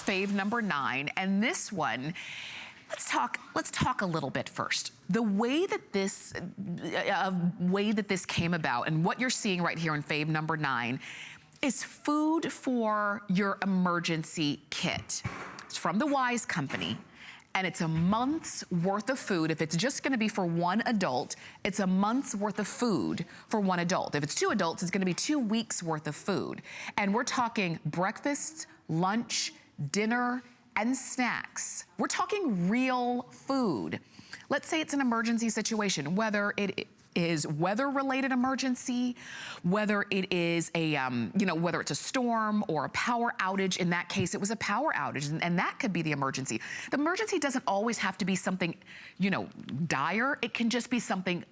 fave number 9, and this one, let's talk a little bit first. The way that this came about and what you're seeing right here in fave number 9 is food for your emergency kit. It's from the Wise Company, and it's a month's worth of food. If it's just gonna be for one adult, it's a month's worth of food for one adult. If it's 2 adults, it's gonna be 2 weeks worth of food. And we're talking breakfast, lunch, dinner, and snacks. We're talking real food. Let's say it's an emergency situation, whether it is weather-related emergency, whether it is a, whether it's a storm or a power outage. In that case, it was a power outage, and that could be the emergency. The emergency doesn't always have to be something, dire. It can just be something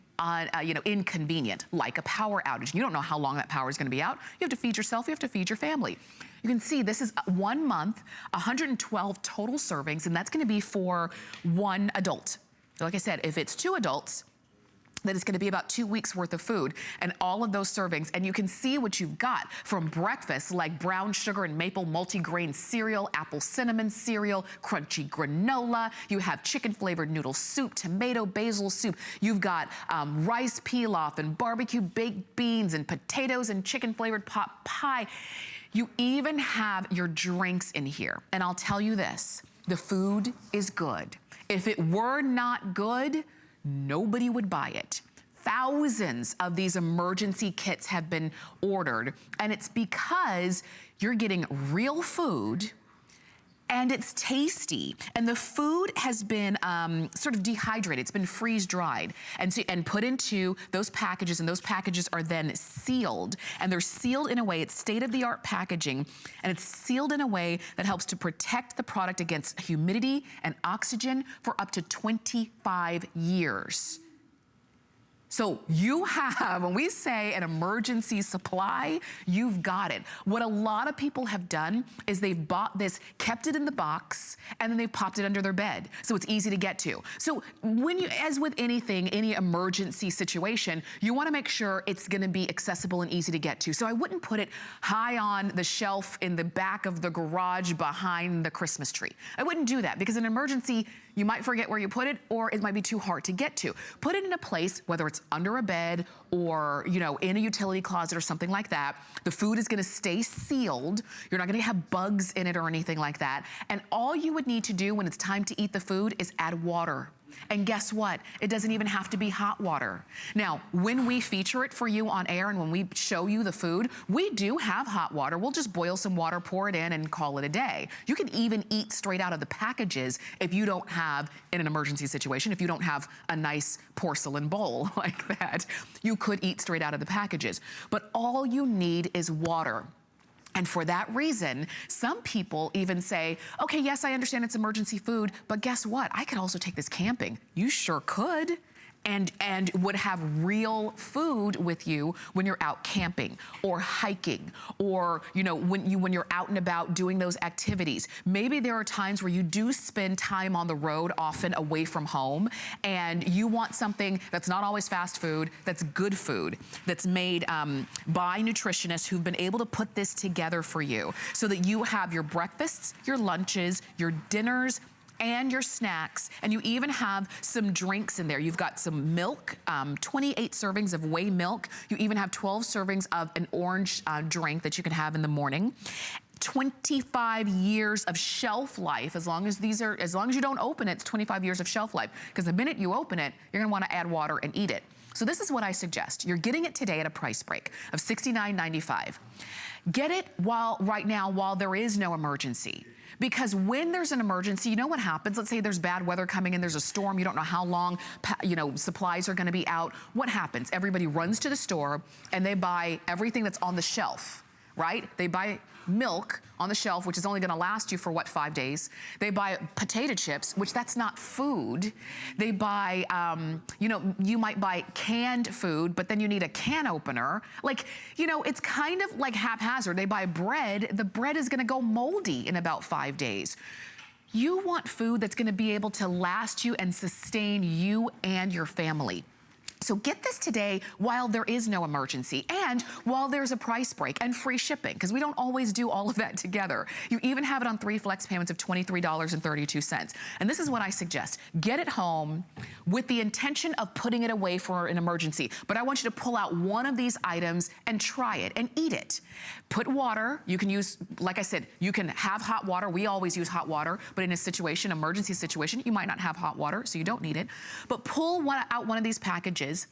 inconvenient, like a power outage. You don't know how long that power is gonna be out. You have to feed yourself, you have to feed your family. You can see this is 1 month, 112 total servings, and that's gonna be for 1 adult. Like I said, if it's 2 adults, then it's gonna be about 2 weeks worth of food and all of those servings. And you can see what you've got from breakfast, like brown sugar and maple multigrain cereal, apple cinnamon cereal, crunchy granola. You have chicken flavored noodle soup, tomato basil soup. You've got rice pilaf and barbecue baked beans and potatoes and chicken flavored pot pie. You even have your drinks in here. And I'll tell you this, the food is good. If it were not good, nobody would buy it. Thousands of these emergency kits have been ordered, and it's because you're getting real food and it's tasty. And the food has been sort of dehydrated. It's been freeze-dried and put into those packages, and those packages are then sealed. And they're sealed in a way, it's state-of-the-art packaging, and it's sealed in a way that helps to protect the product against humidity and oxygen for up to 25 years. So you have, when we say an emergency supply, you've got it. What a lot of people have done is they've bought this, kept it in the box, and then they've popped it under their bed, so it's easy to get to. So when you, as with anything, any emergency situation, you wanna make sure it's gonna be accessible and easy to get to. So I wouldn't put it high on the shelf in the back of the garage behind the Christmas tree. I wouldn't do that, because in an emergency, you might forget where you put it, or it might be too hard to get to. Put it in a place, whether it's under a bed or, in a utility closet or something like that. The food is gonna stay sealed. You're not gonna have bugs in it or anything like that. And all you would need to do when it's time to eat the food is add water. And guess what? It doesn't even have to be hot water. Now, when we feature it for you on air and when we show you the food, we do have hot water. We'll just boil some water, pour it in, and call it a day. You can even eat straight out of the packages if you don't have, in an emergency situation, if you don't have a nice porcelain bowl like that. You could eat straight out of the packages. But all you need is water. And for that reason, some people even say, okay, yes, I understand it's emergency food, but guess what? I could also take this camping. You sure could. And would have real food with you when you're out camping or hiking, or when you're out and about doing those activities. Maybe there are times where you do spend time on the road, often away from home, and you want something that's not always fast food, that's good food, that's made by nutritionists who've been able to put this together for you, so that you have your breakfasts, your lunches, your dinners, and your snacks, and you even have some drinks in there. You've got some milk, 28 servings of whey milk. You even have 12 servings of an orange drink that you can have in the morning. 25 years of shelf life, as long as you don't open it, it's 25 years of shelf life. Because the minute you open it, you're gonna wanna add water and eat it. So this is what I suggest. You're getting it today at a price break of $69.95. Get it right now while there is no emergency. Because when there's an emergency, you know what happens? Let's say there's bad weather coming in, there's a storm, you don't know how long, supplies are gonna be out. What happens? Everybody runs to the store and they buy everything that's on the shelf, right? They buy milk on the shelf, which is only gonna last you for what, 5 days. They buy potato chips, which that's not food. They buy, you might buy canned food, but then you need a can opener. It's kind of like haphazard. They buy bread, the bread is gonna go moldy in about 5 days. You want food that's gonna be able to last you and sustain you and your family. So get this today while there is no emergency and while there's a price break and free shipping, because we don't always do all of that together. You even have it on 3 flex payments of $23.32. And this is what I suggest. Get it home with the intention of putting it away for an emergency. But I want you to pull out one of these items and try it and eat it. Put water. You can use, like I said, you can have hot water. We always use hot water, but in a situation, emergency situation, you might not have hot water, so you don't need it. But pull out one of these packages.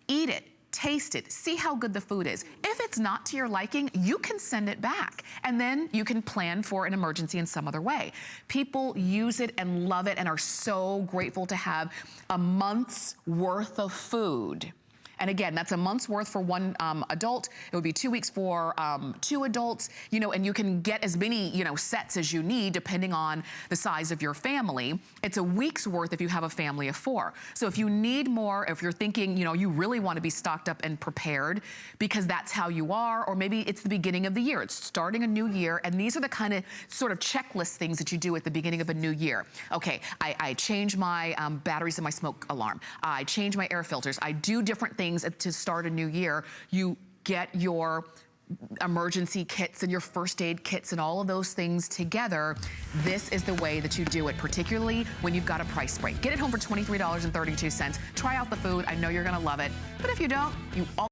Eat it, taste it, see how good the food is. If it's not to your liking, you can send it back. And then you can plan for an emergency in some other way. People use it and love it and are so grateful to have a month's worth of food. And again, that's a month's worth for one adult. It would be 2 weeks for 2 adults, you know, and you can get as many, you know, sets as you need depending on the size of your family. It's a week's worth if you have a family of 4. So if you need more, if you're thinking, you know, you really want to be stocked up and prepared because that's how you are, or maybe it's the beginning of the year. It's starting a new year, and these are the kind of sort of checklist things that you do at the beginning of a new year. Okay, I change my batteries in my smoke alarm. I change my air filters. I do different things to start a new year. You get your emergency kits and your first aid kits and all of those things together. This is the way that you do it, particularly when you've got a price break. Get it home for $23.32. Try out the food. I know you're gonna love it. But if you don't, you